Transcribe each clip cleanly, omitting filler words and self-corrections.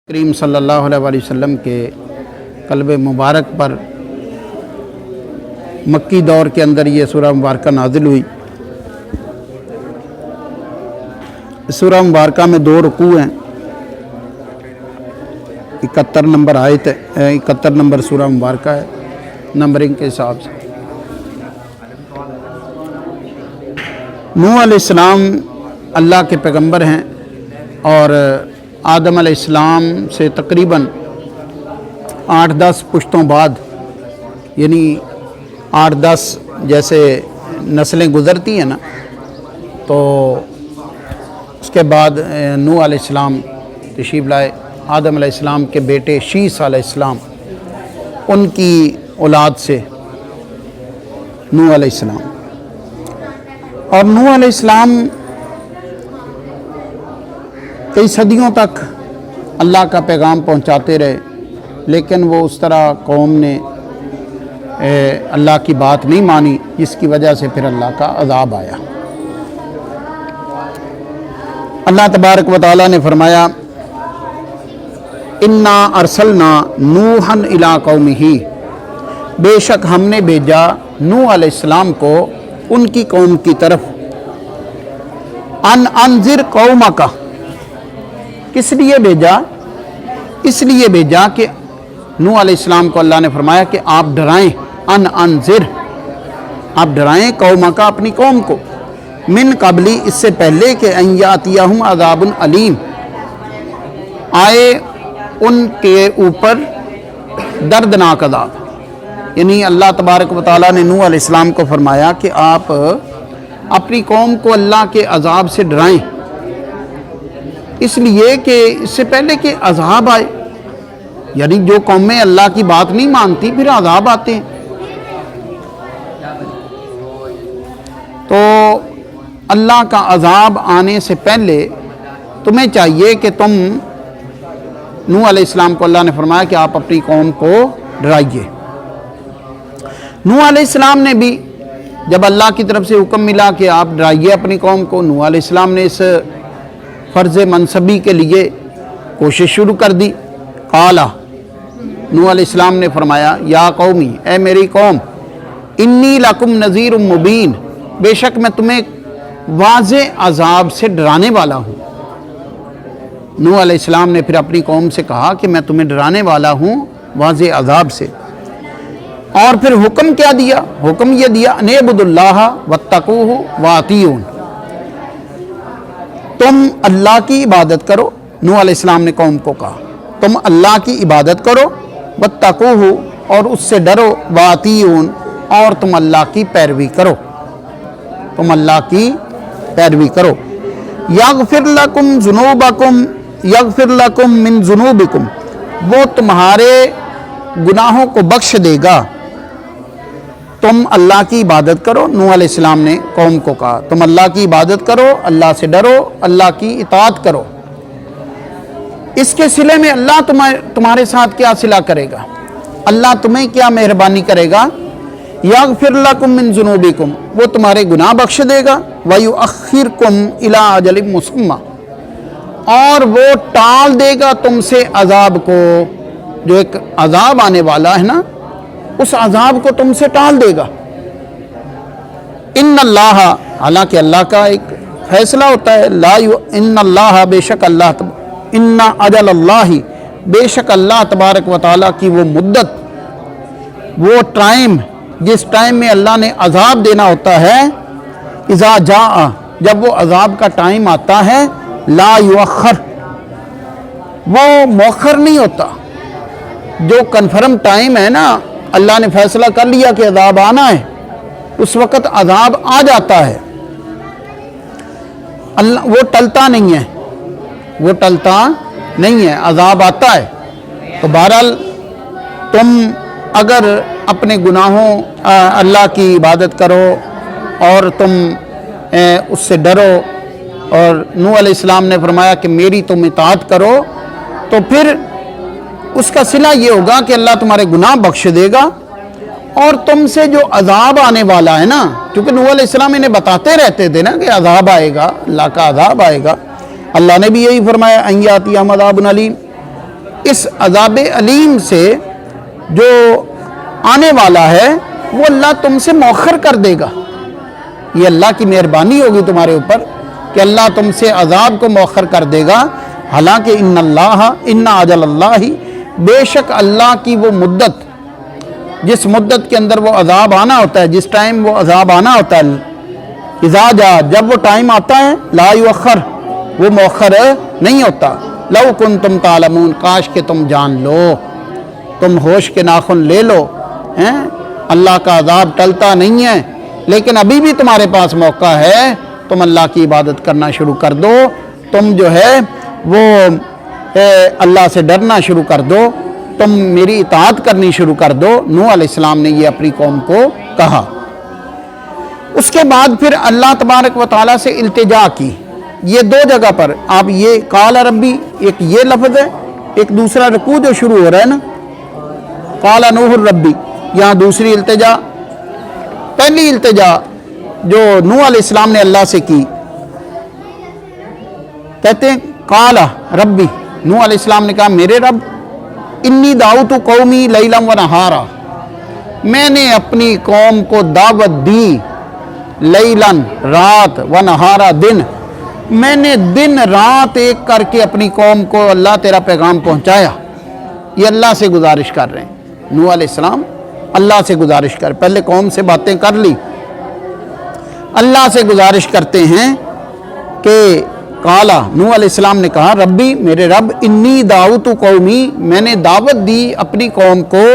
کریم صلی اللہ علیہ وسلم کے قلب مبارک پر مکی دور کے اندر یہ سورہ مبارکہ نازل ہوئی۔ سورہ مبارکہ میں 2 رکوع ہیں، 71 نمبر آیت ہے، 71 نمبر سورہ مبارکہ ہے نمبرنگ کے حساب سے۔ نوح علیہ السلام اللہ کے پیغمبر ہیں اور آدم علیہ السلام سے تقریباً 8-10 پشتوں بعد، یعنی 8-10 جیسے نسلیں گزرتی ہیں نا، تو اس کے بعد نوح علیہ السلام تشریف لائے۔ آدم علیہ السلام کے بیٹے شیث علیہ السلام، ان کی اولاد سے نوح علیہ السلام، اور نوح علیہ السلام کئی صدیوں تک اللہ کا پیغام پہنچاتے رہے، لیکن وہ اس طرح قوم نے اللہ کی بات نہیں مانی، جس کی وجہ سے پھر اللہ کا عذاب آیا۔ اللہ تبارک و تعالیٰ نے فرمایا، انا ارسلنا نوحا الی قومہ، بے شک ہم نے بھیجا نوح علیہ السلام کو ان کی قوم کی طرف، انذر قومک، کس لیے بھیجا؟ اس لیے بھیجا کہ نوح علیہ السلام کو اللہ نے فرمایا کہ آپ ڈرائیں، انذر، آپ ڈرائیں قومک، اپنی قوم کو، من قبلی، اس سے پہلے کہ ان یاتیہم عذاب علیم، آئے ان کے اوپر دردناک عذاب۔ یعنی اللہ تبارک و تعالیٰ نے نوح علیہ السلام کو فرمایا کہ آپ اپنی قوم کو اللہ کے عذاب سے ڈرائیں، اس لیے کہ اس سے پہلے کہ عذاب آئے، یعنی جو قومیں اللہ کی بات نہیں مانتی پھر عذاب آتے ہیں۔ تو اللہ کا عذاب آنے سے پہلے تمہیں چاہیے کہ تم، نوح علیہ السلام کو اللہ نے فرمایا کہ آپ اپنی قوم کو ڈرائیے۔ نوح علیہ السلام نے بھی جب اللہ کی طرف سے حکم ملا کہ آپ ڈرائیے اپنی قوم کو، نوح علیہ السلام نے اس فرض منصبی کے لیے کوشش شروع کر دی۔ قالا، نوح علیہ السلام نے فرمایا، یا قومی، اے میری قوم، انی لکم نذیر مبین، بے شک میں تمہیں واضح عذاب سے ڈرانے والا ہوں۔ نوح علیہ السلام نے پھر اپنی قوم سے کہا کہ میں تمہیں ڈرانے والا ہوں واضح عذاب سے، اور پھر حکم کیا دیا؟ حکم یہ دیا، ان اعبدوا اللہ واتقوہ واطیعون، تم اللہ کی عبادت کرو۔ نوح علیہ السلام نے قوم کو کہا تم اللہ کی عبادت کرو، واتقوہ، اور اس سے ڈرو، واطیعون، اور تم اللہ کی پیروی کرو، تم اللہ کی پیروی کرو۔ یغفر لکم ذنوبکم، یغفر لکم من ذنوبکم، وہ تمہارے گناہوں کو بخش دے گا، تم اللہ کی عبادت کرو۔ نوح علیہ السلام نے قوم کو کہا تم اللہ کی عبادت کرو، اللہ سے ڈرو، اللہ کی اطاعت کرو۔ اس کے صلے میں اللہ تمہارے ساتھ کیا صلہ کرے گا؟ اللہ تمہیں کیا مہربانی کرے گا؟ یغفر لکم من ذنوبکم، وہ تمہارے گناہ بخش دے گا، ویؤخرکم الی اجل مسمى، اور وہ ٹال دے گا تم سے عذاب کو، جو ایک عذاب آنے والا ہے نا، اس عذاب کو تم سے ٹال دے گا۔ ان اللہ، حالانکہ اللہ کا ایک فیصلہ ہوتا ہے، ان اللہ، بے شک اللہ، ان اجل اللہ، بے شک اللہ تبارک و تعالیٰ کی وہ مدت، وہ ٹائم، جس ٹائم میں اللہ نے عذاب دینا ہوتا ہے، اذا جاء، جب وہ عذاب کا ٹائم آتا ہے، لا یؤخر، وہ مؤخر نہیں ہوتا۔ جو کنفرم ٹائم ہے نا، اللہ نے فیصلہ کر لیا کہ عذاب آنا ہے، اس وقت عذاب آ جاتا ہے، اللہ وہ ٹلتا نہیں ہے، وہ ٹلتا نہیں ہے، عذاب آتا ہے۔ تو بہرحال تم اگر اپنے گناہوں، اللہ کی عبادت کرو اور تم اس سے ڈرو، اور نوح علیہ السلام نے فرمایا کہ میری تم اطاعت کرو، تو پھر اس کا صلہ یہ ہوگا کہ اللہ تمہارے گناہ بخش دے گا، اور تم سے جو عذاب آنے والا ہے نا، کیونکہ نوح علیہ السلام انہیں بتاتے رہتے تھے نا کہ عذاب آئے گا، اللہ کا عذاب آئے گا، اللہ نے بھی یہی فرمایا ان یاتیہم عذاب علیم، اس عذاب علیم سے جو آنے والا ہے وہ اللہ تم سے مؤخر کر دے گا. یہ اللہ کی مہربانی ہوگی تمہارے اوپر کہ اللہ تم سے عذاب کو مؤخر کر دے گا. حالانکہ ان اجل اللہ، بے شک اللہ کی وہ مدت، جس مدت کے اندر وہ عذاب آنا ہوتا ہے، جس ٹائم وہ عذاب آنا ہوتا ہے، اذا جاء، جب وہ ٹائم آتا ہے، لا یؤخر، وہ مؤخر نہیں ہوتا. لو کنتم تعلمون، کاش کہ تم جان لو، تم ہوش کے ناخن لے لو. اللہ کا عذاب ٹلتا نہیں ہے، لیکن ابھی بھی تمہارے پاس موقع ہے، تم اللہ کی عبادت کرنا شروع کر دو، تم جو ہے وہ اللہ سے ڈرنا شروع کر دو، تم میری اطاعت کرنی شروع کر دو. نوح علیہ السلام نے یہ اپنی قوم کو کہا. اس کے بعد پھر اللہ تبارک و تعالیٰ سے التجا کی. یہ دو جگہ پر آپ یہ قال ربی، ایک یہ لفظ ہے، ایک دوسرا رکوع جو شروع ہو رہا ہے نا، قال نوح ربی، یہاں دوسری التجا. پہلی التجا جو نوح علیہ السلام نے اللہ سے کی، کہتے ہیں قال ربی، نوح علیہ السلام نے کہا میرے رب، انی دعوت قومی لیلا و نہارا، میں نے اپنی قوم کو دعوت دی، لیلن رات، و نہارا دن، میں نے دن رات ایک کر کے اپنی قوم کو اللہ تیرا پیغام پہنچایا. یہ اللہ سے گزارش کر رہے ہیں نوح علیہ السلام، اللہ سے گزارش کر، پہلے قوم سے باتیں کر لی، اللہ سے گزارش کرتے ہیں کہ قالا، نوح علیہ السلام نے کہا ربی، میرے رب، انی دعوت قومی، میں نے دعوت دی اپنی قوم کو،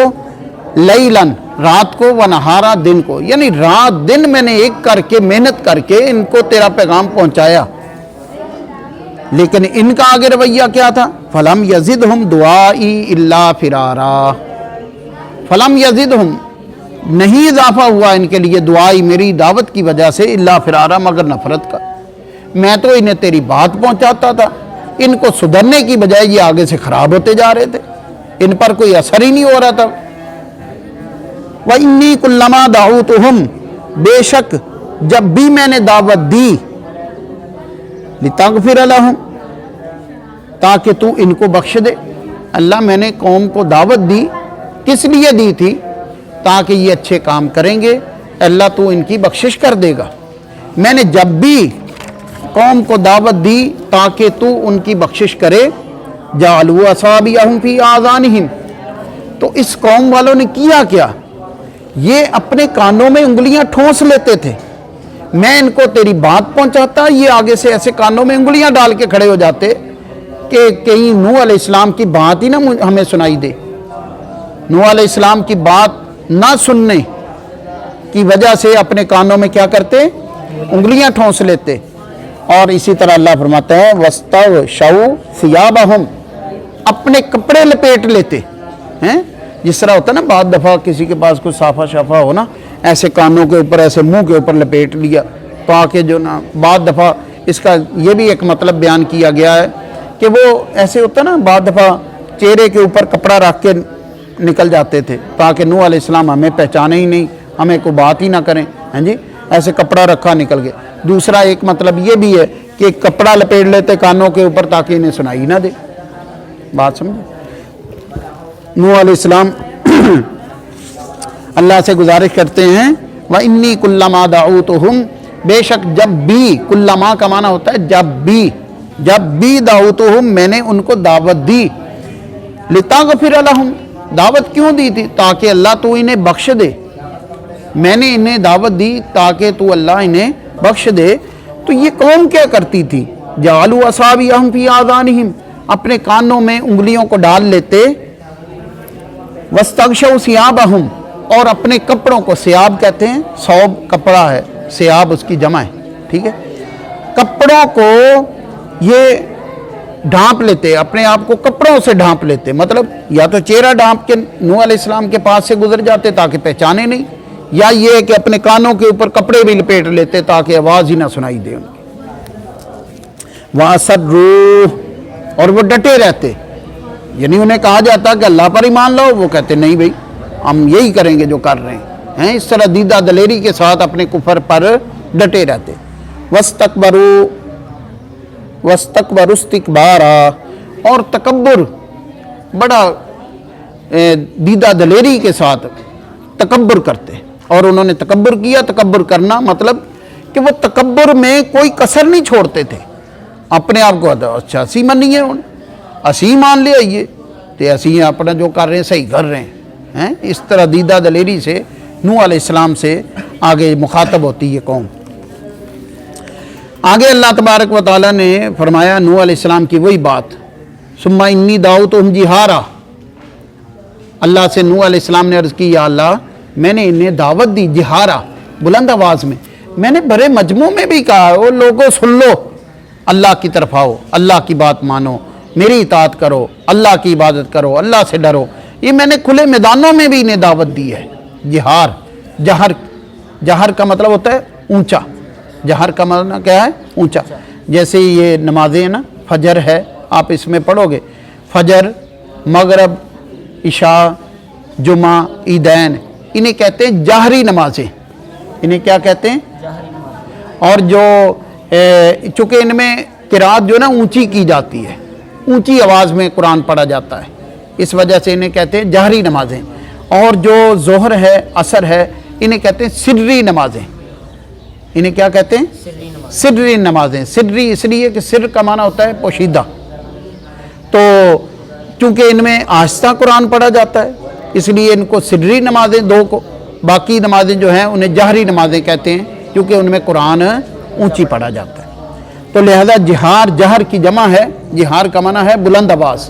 لیلن رات کو، و نہارا دن کو، یعنی رات دن میں نے ایک کر کے محنت کر کے ان کو تیرا پیغام پہنچایا. لیکن ان کا آگے رویہ کیا تھا؟ فلم یزدہم دعائی الا فرارا، فلم یزدہم، نہیں اضافہ ہوا ان کے لیے دعائی میری دعوت کی وجہ سے، الا فرارا، مگر نفرت کا. میں تو انہیں تیری بات پہنچاتا تھا، ان کو سدھرنے کی بجائے یہ آگے سے خراب ہوتے جا رہے تھے، ان پر کوئی اثر ہی نہیں ہو رہا تھا. وَإِنِّي كُلَّمَا دَعَوْتُهُمْ، بے شک جب بھی میں نے دعوت دی، لِتَغْفِرَ لَهُمْ، تاکہ تو ان کو بخش دے. اللہ میں نے قوم کو دعوت دی، کس لیے دی تھی؟ تاکہ یہ اچھے کام کریں گے، اللہ تو ان کی بخشش کر دے گا. میں نے جب بھی قوم کو دعوت دی تاکہ تو ان کی بخشش کرے، جعلوا اصابعهم فی آذانہم، تو اس قوم والوں نے کیا کیا؟ یہ اپنے کانوں میں انگلیاں ٹھونس لیتے تھے. میں ان کو تیری بات پہنچاتا، یہ آگے سے ایسے کانوں میں انگلیاں ڈال کے کھڑے ہو جاتے کہ کہیں نوح علیہ السلام کی بات ہی نہ ہمیں سنائی دے. نوح علیہ السلام کی بات نہ سننے کی وجہ سے اپنے کانوں میں کیا کرتے؟ انگلیاں ٹھونس لیتے. اور اسی طرح اللہ فرماتا ہے وَاسْتَغْشَوْا ثِيَابَهُمْ، اپنے کپڑے لپیٹ لیتے ہیں. جس طرح ہوتا ہے نا بعض دفعہ کسی کے پاس کوئی صافہ شافہ ہو نا، ایسے کانوں کے اوپر، ایسے منہ کے اوپر لپیٹ لیا، تاکہ جو نا بعض دفعہ اس کا یہ بھی ایک مطلب بیان کیا گیا ہے کہ وہ ایسے ہوتا ہے نا، بعض دفعہ چہرے کے اوپر کپڑا رکھ کے نکل جاتے تھے تاکہ نوح علیہ السلام ہمیں پہچانے ہی نہیں، ہمیں کوئی بات ہی نہ کریں. ہاں جی، ایسے کپڑا رکھا نکل گئے. دوسرا ایک مطلب یہ بھی ہے کہ ایک کپڑا لپیٹ لیتے کانوں کے اوپر تاکہ انہیں سنائی نہ دے. بات سمجھے؟ نوح علیہ السلام اللہ سے گزارش کرتے ہیں وَإِنِّي كُلَّمَا دَعَوْتُهُمْ، بے شک جب بھی، کلما کا معنی ہوتا ہے جب بھی دعوتہم، میں نے ان کو دعوت دی، لِتَغْفِرَ لَهُمْ، دعوت کیوں دی تھی؟ تاکہ اللہ تو انہیں بخش دے. میں نے انہیں دعوت دی تاکہ تو اللہ انہیں بخش دے. تو یہ قوم کیا کرتی تھی؟ جعلوا اصابعهم فی آذانہم، اپنے کانوں میں انگلیوں کو ڈال لیتے. واستغشوا ثیابہم، اور اپنے کپڑوں کو، ثیاب کہتے ہیں، ثوب کپڑا ہے، ثیاب اس کی جمع ہے، ٹھیک ہے. کپڑوں کو یہ ڈھانپ لیتے، اپنے آپ کو کپڑوں سے ڈھانپ لیتے. مطلب یا تو چہرہ ڈھانپ کے نوح علیہ السلام کے پاس سے گزر جاتے تاکہ پہچانے نہیں، یا یہ کہ اپنے کانوں کے اوپر کپڑے بھی لپیٹ لیتے تاکہ آواز ہی نہ سنائی دے ان کی. وَأَسَرُّوا، اور وہ ڈٹے رہتے، یعنی انہیں کہا جاتا کہ اللہ پر ایمان لاؤ، وہ کہتے نہیں بھائی ہم یہی کریں گے جو کر رہے ہیں. اس طرح دیدہ دلیری کے ساتھ اپنے کفر پر ڈٹے رہتے. وَاسْتَكْبَرُوا اسْتِكْبَارًا، اور تکبر بڑا دیدہ دلیری کے ساتھ تکبر کرتے، اور انہوں نے تکبر کیا۔ تکبر کرنا مطلب کہ وہ تکبر میں کوئی کسر نہیں چھوڑتے تھے، اپنے آپ کو اچھا اسی منی ہے، اسی مان لیا یہ تو اسی اپنا جو کر رہے ہیں صحیح کر رہے ہیں۔ اس طرح دیدہ دلیری سے نوح علیہ السلام سے آگے مخاطب ہوتی ہے قوم۔ آگے اللہ تبارک و تعالیٰ نے فرمایا نوح علیہ السلام کی وہی بات، ثم انی دعوتہم جہارا۔ اللہ سے نوح علیہ السلام نے عرض کی، یا اللہ میں نے انہیں دعوت دی جہارا، بلند آواز میں نے بڑے مجموع میں بھی کہا، وہ لوگوں سن لو، اللہ کی طرف آؤ، اللہ کی بات مانو، میری اطاعت کرو، اللہ کی عبادت کرو، اللہ سے ڈرو۔ یہ میں نے کھلے میدانوں میں بھی انہیں دعوت دی ہے۔ جہر کا مطلب ہوتا ہے اونچا، جہر کا مطلب کیا ہے؟ اونچا۔ جیسے یہ نمازیں ہیں نا، فجر ہے، آپ اس میں پڑھو گے فجر، مغرب، عشاء، جمعہ، عیدین، انہیں کہتے ہیں جہری نمازیں، انہیں کیا کہتے ہیں؟ اور جو چونکہ ان میں قرات جو نا اونچی کی جاتی ہے، اونچی آواز میں قرآن پڑھا جاتا ہے، اس وجہ سے انہیں کہتے ہیں جہری نمازیں۔ اور جو ظہر ہے، عصر ہے، انہیں کہتے ہیں سری نمازیں۔ انہیں کیا کہتے ہیں؟ سری نمازیں۔ سری اس لیے کہ سر کا معنی ہوتا ہے پوشیدہ، تو چونکہ ان میں آہستہ قرآن پڑھا جاتا ہے اس لیے ان کو سری نمازیں دو کو، باقی نمازیں جو ہیں انہیں جہری نمازیں کہتے ہیں کیونکہ ان میں قرآن اونچی پڑھا جاتا ہے۔ تو لہذا جہر کی جمع ہے، جہار کا معنی ہے بلند آواز،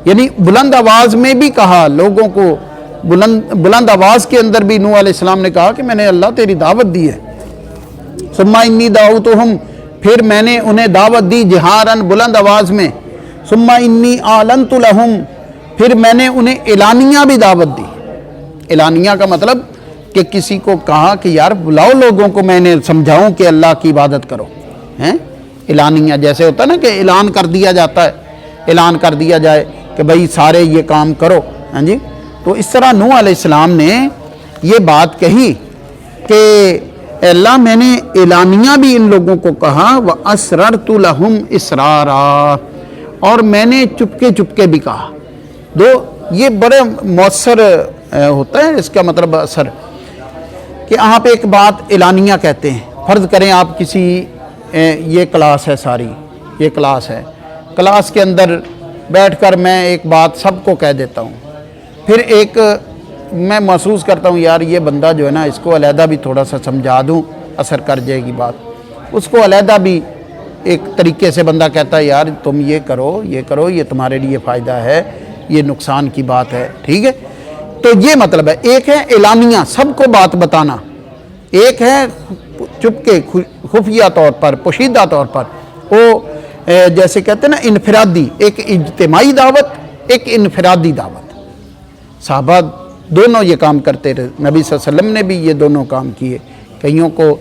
یعنی بلند آواز میں بھی کہا لوگوں کو، بلند آواز کے اندر بھی نوح علیہ السلام نے کہا کہ میں نے اللہ تیری دعوت دی ہے۔ ثم انی دعوتہم، پھر میں نے انہیں دعوت دی جہارن، بلند آواز میں۔ ثم انی اعلنت لہم، پھر میں نے انہیں اعلانیہ بھی دعوت دی۔ اعلانیہ کا مطلب کہ کسی کو کہا کہ یار بلاؤ لوگوں کو، میں نے سمجھاؤں کہ اللہ کی عبادت کرو، اعلانیہ جیسے ہوتا ہے نا کہ اعلان کر دیا جاتا ہے، اعلان کر دیا جائے کہ بھئی سارے یہ کام کرو، ہاں جی۔ تو اس طرح نوح علیہ السلام نے یہ بات کہی کہ اللہ میں نے اعلانیہ بھی ان لوگوں کو کہا، وَأَسْرَرْتُ لَهُمْ إِسْرَارًا، اور میں نے چپکے چپکے بھی کہا۔ یہ بڑے مؤثر ہوتا ہے اس کا مطلب اثر، کہ آپ ایک بات اعلانیہ کہتے ہیں۔ فرض کریں آپ کسی یہ کلاس ہے، ساری یہ کلاس ہے، کلاس کے اندر بیٹھ کر میں ایک بات سب کو کہہ دیتا ہوں، پھر ایک میں محسوس کرتا ہوں یار یہ بندہ جو ہے نا اس کو علیحدہ بھی تھوڑا سا سمجھا دوں، اثر کر جائے گی بات، اس کو علیحدہ بھی ایک طریقے سے بندہ کہتا ہے یار تم یہ کرو، یہ تمہارے لیے فائدہ ہے، یہ نقصان کی بات ہے، ٹھیک ہے۔ تو یہ مطلب ہے، ایک ہے اعلانیہ سب کو بات بتانا، ایک ہے چپ کے خفیہ طور پر، پوشیدہ طور پر، وہ جیسے کہتے ہیں نا انفرادی، ایک اجتماعی دعوت، ایک انفرادی دعوت۔ صحابہ دونوں یہ کام کرتے رہے، نبی صلی اللہ علیہ وسلم نے بھی یہ دونوں کام کیے، کئیوں کو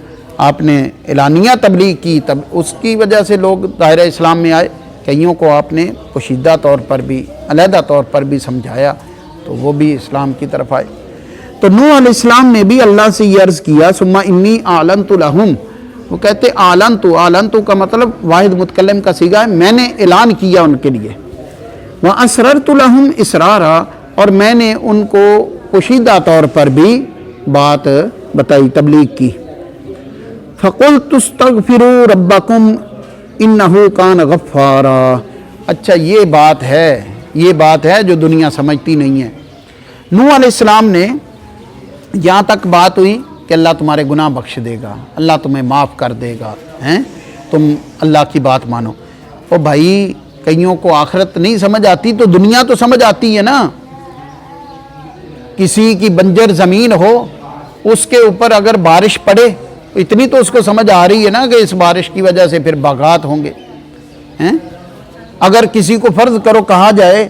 آپ نے اعلانیہ تبلیغ کی، تب اس کی وجہ سے لوگ دائرہ اسلام میں آئے، کئیوں کو آپ نے پوشیدہ طور پر بھی، علیحدہ طور پر بھی سمجھایا تو وہ بھی اسلام کی طرف آئے۔ تو نوح علیہ السلام نے بھی اللہ سے یہ عرض کیا، ثم انی اعلنت لہم، وہ کہتے اعلنت کا مطلب واحد متکلم کا صیغہ ہے، میں نے اعلان کیا ان کے لیے، واسررت لہم اسرارا، اور میں نے ان کو پوشیدہ طور پر بھی بات بتائی، تبلیغ کی۔ فقلت استغفروا ربکم انہ کان غفارا۔ اچھا یہ بات ہے جو دنیا سمجھتی نہیں ہے۔ نوح علیہ السلام نے یہاں تک بات ہوئی کہ اللہ تمہارے گناہ بخش دے گا، اللہ تمہیں معاف کر دے گا، تم اللہ کی بات مانو۔ او بھائی کئیوں کو آخرت نہیں سمجھ آتی تو دنیا تو سمجھ آتی ہے نا۔ کسی کی بنجر زمین ہو، اس کے اوپر اگر بارش پڑے اتنی تو اس کو سمجھ آ رہی ہے نا کہ اس بارش کی وجہ سے پھر باغات ہوں گے۔ اگر کسی کو فرض کرو کہا جائے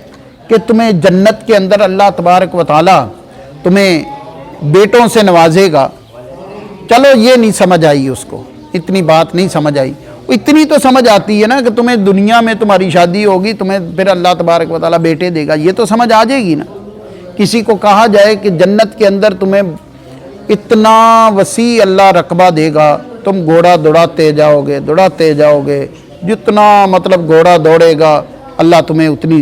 کہ تمہیں جنت کے اندر اللہ تبارک و تعالی تمہیں بیٹوں سے نوازے گا، چلو یہ نہیں سمجھ آئی، اس کو اتنی بات نہیں سمجھ آئی، اتنی تو سمجھ آتی ہے نا کہ تمہیں دنیا میں تمہاری شادی ہوگی، تمہیں پھر اللہ تبارک و تعالی بیٹے دے گا، یہ تو سمجھ آ جائے گی نا۔ کسی کو کہا جائے کہ جنت کے اندر تمہیں اتنا وسیع اللہ رقبہ دے گا، تم گھوڑا دوڑاتے جاؤ گے، جتنا مطلب گھوڑا دوڑے گا اللہ تمہیں اتنی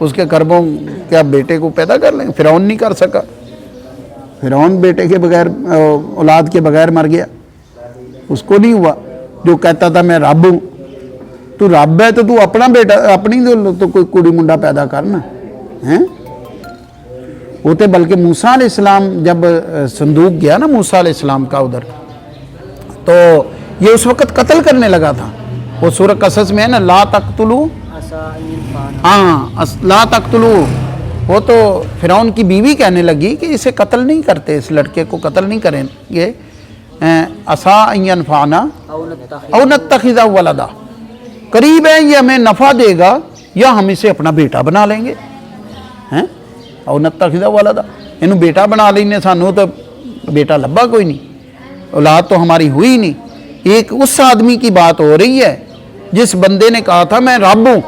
اس کے کربوں کیا بیٹے کو پیدا کر لیں؟ فرعون نہیں کر سکا، فرعون بیٹے کے بغیر اولاد کے بغیر مر گیا، اس کو نہیں ہوا۔ جو کہتا تھا میں رب ہوں، تو رب ہے تو اپنا بیٹا اپنی تو کوئی کڑی منڈا پیدا کرنا ہیں ہوتے۔ بلکہ موسیٰ علیہ السلام جب صندوق گیا نا موسیٰ علیہ السلام کا ادھر، تو یہ اس وقت قتل کرنے لگا تھا۔ وہ سورہ قصص میں ہے نا، لا تقتلوا، ہاں لا تقتلوا، وہ تو فرعون کی بیوی کہنے لگی کہ اسے قتل نہیں کرتے، اس لڑکے کو قتل نہیں کریں گے، عسیٰ ان ینفعنا او نتخذہ ولدا، قریب ہے یہ ہمیں نفع دے گا یا ہم اسے اپنا بیٹا بنا لیں گے، او نتخذہ ولدا، انہوں بیٹا بنا لینے، سانوں تو بیٹا لبا کوئی نہیں، اولاد تو ہماری ہوئی نہیں۔ ایک اس آدمی کی بات ہو رہی ہے جس بندے نے کہا تھا میں رب ہوں،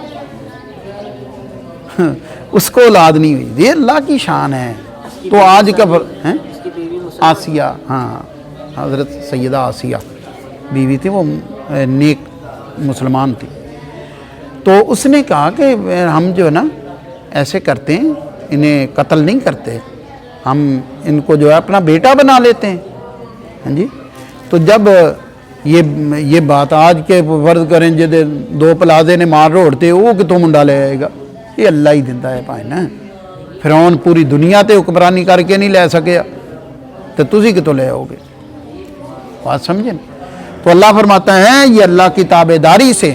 اس کو اولاد نہیں ہوئی۔ یہ اللہ کی شان ہے۔ تو آج کا آسیہ، ہاں حضرت سیدہ آسیہ بیوی تھی، وہ نیک مسلمان تھی۔ تو اس نے کہا کہ ہم جو ہے نا ایسے کرتے ہیں، انہیں قتل نہیں کرتے، ہم ان کو جو ہے اپنا بیٹا بنا لیتے ہیں، ہاں جی۔ تو جب یہ بات آج کے فرض کریں جے دو پلازے نے مار روڑتے وہ کتوں منڈا لے آئے گا؟ یہ اللہ ہی دیتا ہے پائے نا۔ فرعون پوری دنیا تے حکمرانی کر کے نہیں لے سکیا تو تسی کتوں لے آؤ گے؟ بات سمجھیں؟ تو اللہ فرماتا ہے یہ اللہ کی تابع داری سے،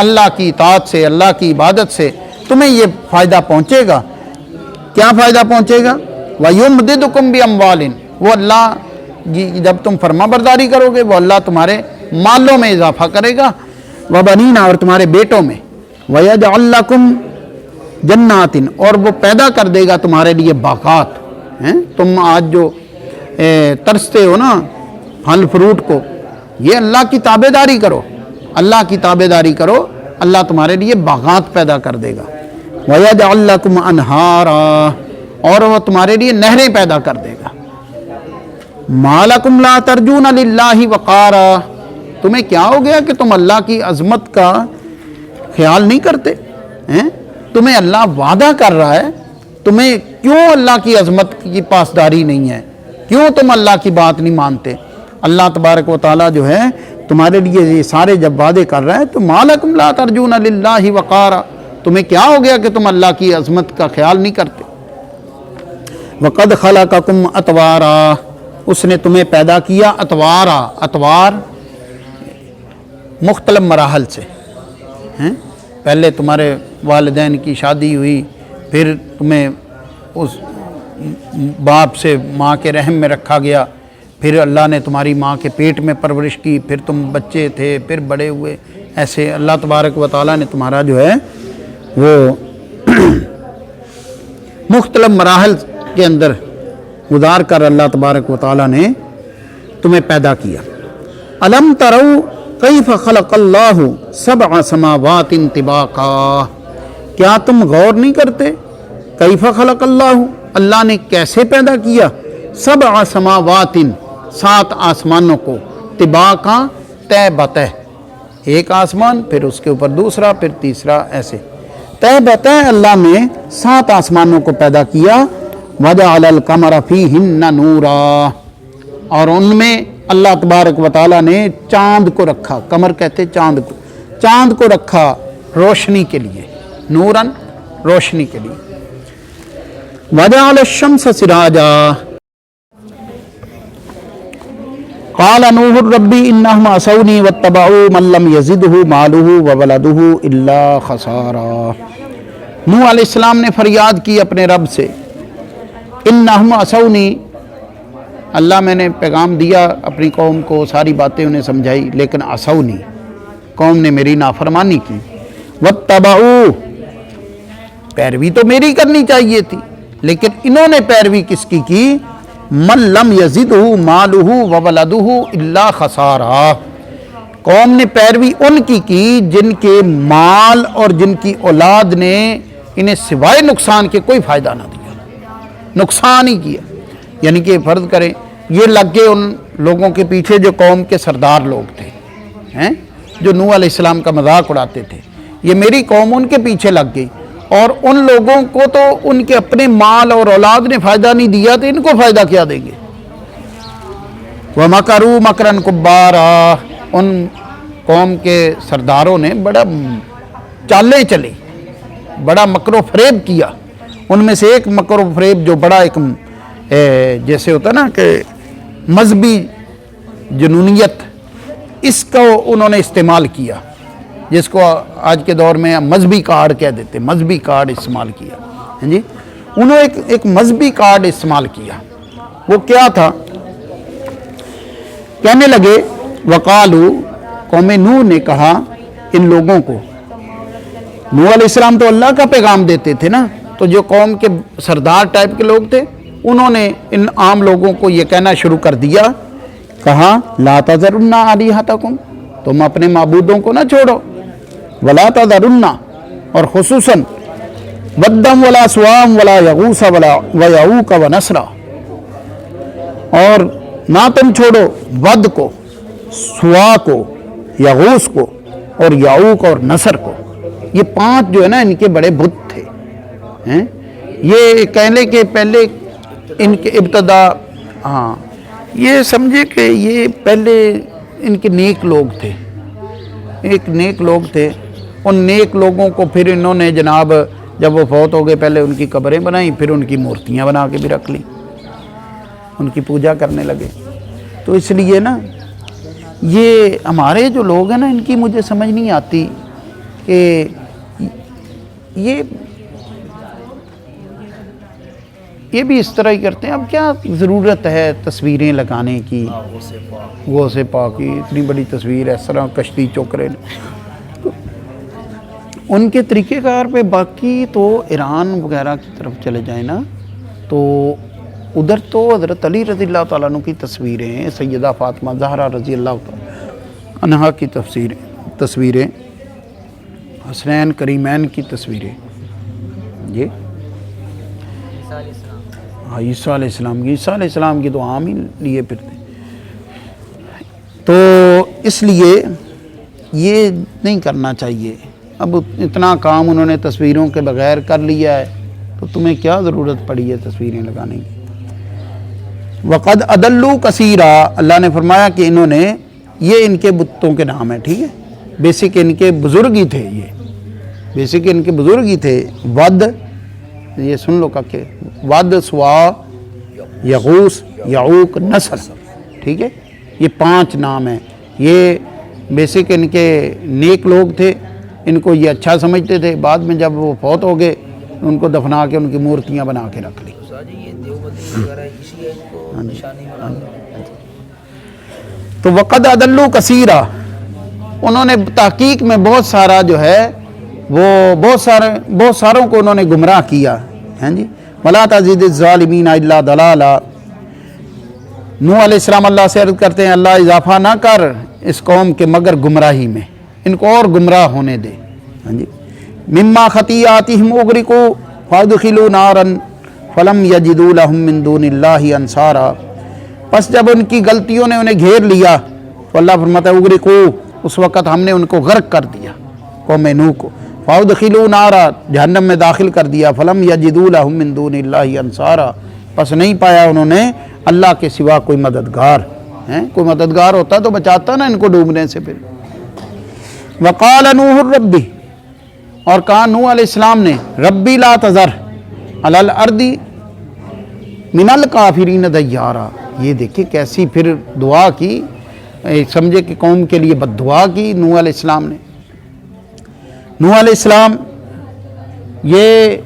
اللہ کی اطاعت سے، اللہ کی عبادت سے تمہیں یہ فائدہ پہنچے گا۔ کیا فائدہ پہنچے گا؟ وَيُمْدِدُكُمْ بِأَمْوَالٍ، وہ اللہ جب تم فرما برداری کرو گے وہ اللہ تمہارے مالوں میں اضافہ کرے گا، وَبَنِينَ، اور تمہارے بیٹوں میں، وَيَجْعَلْ لَكُمْ جَنَّاتٍ، اور وہ پیدا کر دے گا تمہارے لیے باغات۔ تم آج جو ترستے ہو نا پھل فروٹ کو، یہ اللہ کی تابع داری کرو، اللہ کی تابع داری کرو، اللہ تمہارے لیے باغات پیدا کر دے گا۔ وَيَجْعَلْ لَكُمْ أَنْهَارًا، اور وہ تمہارے لیے نہریں پیدا کر دے گا۔ مَا لَكُمْ لَا تَرْجُونَ لِلَّهِ وَقَارًا، تمہیں کیا ہو گیا کہ تم اللہ کی عظمت کا خیال نہیں کرتے؟ تمہیں اللہ وعدہ کر رہا ہے، تمہیں کیوں اللہ کی عظمت کی پاسداری نہیں ہے؟ کیوں تم اللہ کی بات نہیں مانتے؟ اللہ تبارک و تعالیٰ جو ہے تمہارے لیے یہ سارے جب وعدے کر رہا ہے تو مَا لَكُمْ لَا تَرْجُونَ لِلَّهِ وَقَارًا، تمہیں کیا ہو گیا کہ تم اللہ کی عظمت کا خیال نہیں کرتے؟ وَقَدْ خَلَقَكُمْ أَطْوَارًا، اس نے تمہیں پیدا کیا اطوارا، اطوار مختلف مراحل سے، پہلے تمہارے والدین کی شادی ہوئی، پھر تمہیں اس باپ سے ماں کے رحم میں رکھا گیا، پھر اللہ نے تمہاری ماں کے پیٹ میں پرورش کی، پھر تم بچے تھے، پھر بڑے ہوئے، ایسے اللہ تبارک و تعالیٰ نے تمہارا جو ہے وہ مختلف مراحل کے اندر گزار کر اللہ تبارک و تعالیٰ نے تمہیں پیدا کیا۔ الم تروا کیف خلق اللہ سبع سماوات طباقا، کیا تم غور نہیں کرتے؟ کیف خلق اللہ، اللہ نے کیسے پیدا کیا؟ سبع سماوات، 7 آسمانوں کو، طباقا، تہ بتہ، ایک آسمان پھر اس کے اوپر دوسرا پھر تیسرا، ایسے تہ بتہ اللہ نے 7 آسمانوں کو پیدا کیا۔ وَجَعَلَ الْقَمَرَ فِيهِنَّ نُورًا، اور ان میں اللہ تبارک و تعالیٰ نے چاند کو رکھا، قمر کہتے چاند کو، چاند کو رکھا روشنی کے لیے، نوراً، روشنی کے لیے۔ وَجَعَلَ الشَّمْسَ سِرَاجًا، قَالَ نُوحٌ رَبِّ إِنَّهُمْ عَصَوْنِي وَاتَّبَعُوا مَن لَّمْ يَزِدْهُ مَالُهُ وَوَلَدُهُ إِلَّا خَسَارًا، نوح علیہ السلام نے فریاد کی اپنے رب سے، انہم عصونی، اللہ میں نے پیغام دیا اپنی قوم کو، ساری باتیں انہیں سمجھائی، لیکن عصونی، قوم نے میری نافرمانی کی، واتبعوا، پیروی تو میری کرنی چاہیے تھی، لیکن انہوں نے پیروی کس کی من لم یزدہ مالہ وولدہ الا خسارا، قوم نے پیروی ان کی جن کے مال اور جن کی اولاد نے انہیں سوائے نقصان کے کوئی فائدہ نہ دیا، نقصان ہی کیا۔ یعنی کہ فرض کریں یہ لگ گئے ان لوگوں کے پیچھے جو قوم کے سردار لوگ تھے، جو نوح علیہ السلام کا مذاق اڑاتے تھے، یہ میری قوم ان کے پیچھے لگ گئی، اور ان لوگوں کو تو ان کے اپنے مال اور اولاد نے فائدہ نہیں دیا تو ان کو فائدہ کیا دیں گے. وَمَكَرُوا مَكْرًا كُبَّارًا، ان قوم کے سرداروں نے بڑا چالیں چلی، بڑا مکر و فریب کیا. ان میں سے ایک مکر و فریب جو بڑا ایک جیسے ہوتا نا کہ مذہبی جنونیت، اس کو انہوں نے استعمال کیا، جس کو آج کے دور میں مذہبی کارڈ کہہ دیتے، مذہبی کارڈ استعمال کیا. جی انہوں نے ایک مذہبی کارڈ استعمال کیا. وہ کیا تھا؟ کہنے لگے وقالو، قوم نوح نے کہا ان لوگوں کو، نوح علیہ السلام تو اللہ کا پیغام دیتے تھے نا، تو جو قوم کے سردار ٹائپ کے لوگ تھے انہوں نے ان عام لوگوں کو یہ کہنا شروع کر دیا، کہا لا تذرن آلہتکم، تم اپنے معبودوں کو نہ چھوڑو، ولا تذرن، اور خصوصاً ودم ولا سوام ولا یغوث ویعوق ونسرا، اور نہ تم چھوڑو ود کو، سوا کو، یغوث کو اور یعوق اور نصر کو. یہ 5 جو ہے نا ان کے بڑے بت تھے. یہ کہنے کے پہلے ان کے ابتدا، ہاں یہ سمجھے کہ یہ پہلے ان کے نیک لوگ تھے، ایک نیک لوگ تھے. ان نیک لوگوں کو پھر انہوں نے جناب جب وہ فوت ہو گئے پہلے ان کی قبریں بنائیں، پھر ان کی مورتیاں بنا کے بھی رکھ لیں، ان کی پوجا کرنے لگے. تو اس لیے نا یہ ہمارے جو لوگ ہیں نا ان کی مجھے سمجھ نہیں آتی کہ یہ بھی اس طرح ہی کرتے ہیں. اب کیا ضرورت ہے تصویریں لگانے کی، غوث پاک کی اتنی بڑی تصویر اس طرح کشتی چوکرے ان کے طریقہ کار پہ. باقی تو ایران وغیرہ کی طرف چلے جائیں نا تو ادھر تو حضرت علی رضی اللہ تعالیٰ عنہ کی تصویریں، سیدہ فاطمہ زہرا رضی اللہ تعالیٰ عنہا کی تصویریں، حسنین کریمین کی تصویریں، یہ عیسیٰ علیہ السلام کی تو عام ہی لیے پھرتے. تو اس لیے یہ نہیں کرنا چاہیے. اب اتنا کام انہوں نے تصویروں کے بغیر کر لیا ہے تو تمہیں کیا ضرورت پڑی ہے تصویریں لگانے کی. وقد اضلوا کثیرا، اللہ نے فرمایا کہ انہوں نے، یہ ان کے بتوں کے نام ہے، ٹھیک ہے، بیسک ان کے بزرگ ہی تھے، یہ بیسک ان کے بزرگ ہی تھے. ود، یہ سن لو کہ ود، سوا، یغوث، یعوق، نصر، ٹھیک ہے، یہ 5 نام ہیں. یہ بیسک ان کے نیک لوگ تھے، ان کو یہ اچھا سمجھتے تھے. بعد میں جب وہ فوت ہو گئے ان کو دفنا کے ان کی مورتیاں بنا کے رکھ لی. تو وقد اضلوا کثیرا، انہوں نے تحقیق میں بہت سارا جو ہے وہ بہت ساروں کو انہوں نے گمراہ کیا. ہیں جی، ولا تزد الظالمین الا ضلالا. نوح علیہ السلام اللہ سے عرض کرتے ہیں اللہ اضافہ نہ کر اس قوم کے مگر گمراہی میں، ان کو اور گمراہ ہونے دے. ہاں جی، مما خطیئاتہم اغرقوا فادخلوا نارا فلم یجدوا لهم من دون اللہ انصارا. پس جب ان کی غلطیوں نے انہیں گھیر لیا تو اللہ فرماتا ہے اغرقوا، اس وقت ہم نے ان کو غرق کر دیا، قوم نوح کو. فادخلوا نارا، جہنم میں داخل کر دیا. فلم یجدوا لهم من دون اللہ انصارا، پس نہیں پایا انہوں نے اللہ کے سوا کوئی مددگار. کوئی مددگار ہوتا تو بچاتا نا ان کو ڈوبنے سے. پھر وقال نوح ربی، اور کہا نوح علیہ السلام نے ربی لا تذر علی الارض من الکافرین دیارا. یہ دیکھیں کیسی پھر دعا کی، سمجھے کہ قوم کے لیے بد دعا کی نوح علیہ السلام نے. نوح علیہ السلام یہ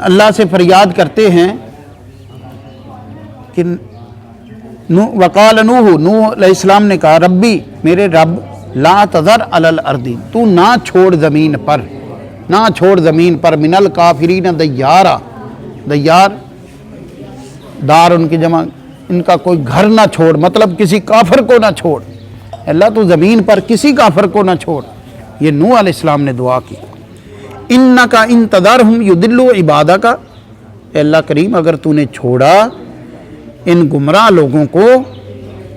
اللہ سے فریاد کرتے ہیں کہ وقال نوح علیہ السلام نے کہا ربی، میرے رب، لا تذر علی الارض، تو نہ چھوڑ زمین پر، نہ چھوڑ زمین پر، من الکافرین دیارا، دیار دار ان کی جمع، ان کا کوئی گھر نہ چھوڑ، مطلب کسی کافر کو نہ چھوڑ. اللہ تو زمین پر کسی کافر کو نہ چھوڑ. یہ نوح علیہ السلام نے دعا کی. انک ان تذرہم یضلوا عبادک، اے اللہ کریم اگر تو نے چھوڑا ان گمراہ لوگوں کو،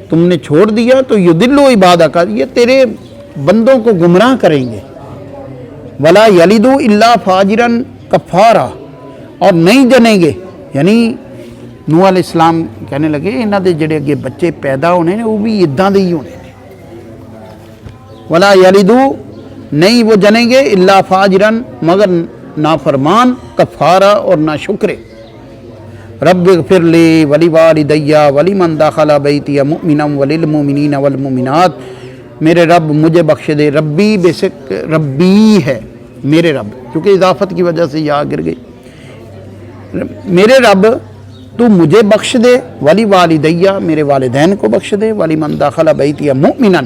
تم نے چھوڑ دیا تو یضلوا عبادک، یہ تیرے بندوں کو گمراہ کریں گے. ولا یلدو الا فاجرن کفارا، اور نہیں جنیں گے، یعنی نوح علیہ السلام کہنے لگے انہاں دے جڑے اگے بچے پیدا ہونے نے وہ بھی اداں دے ہی ہونے نے، ولا یلدو نہیں وہ جنیں گے الا فاجرن مگر نافرمان، کفارا اور نا شکرے۔ رب اغفر لی ولی والدی ولی من دخل بیتی مؤمنا وللمؤمنین والمؤمنات، میرے رب مجھے بخش دے، ربی بیسک ربی ہے میرے رب، کیونکہ اضافت کی وجہ سے یا گر گئی، میرے رب تو مجھے بخش دے، ولی والدیہ میرے والدین کو بخش دے، ولی من دخل بیتی مؤمنا،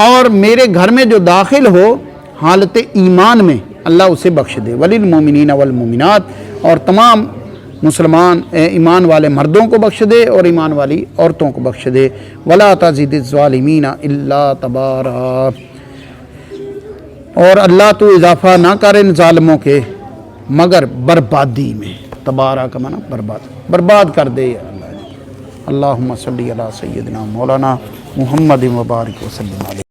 اور میرے گھر میں جو داخل ہو حالت ایمان میں اللہ اسے بخش دے، وللمؤمنین والمؤمنات، اور تمام مسلمان ایمان والے مردوں کو بخش دے اور ایمان والی عورتوں کو بخش دے، ولا تزد الظالمین الا تبارا، اور اللہ تو اضافہ نہ کر ان ظالموں کے مگر بربادی میں، تبارہ کا معنی برباد کر دے یا اللہ۔ اللہم صلی علی سیدنا مولانا محمد وبارک وسلم علیہ۔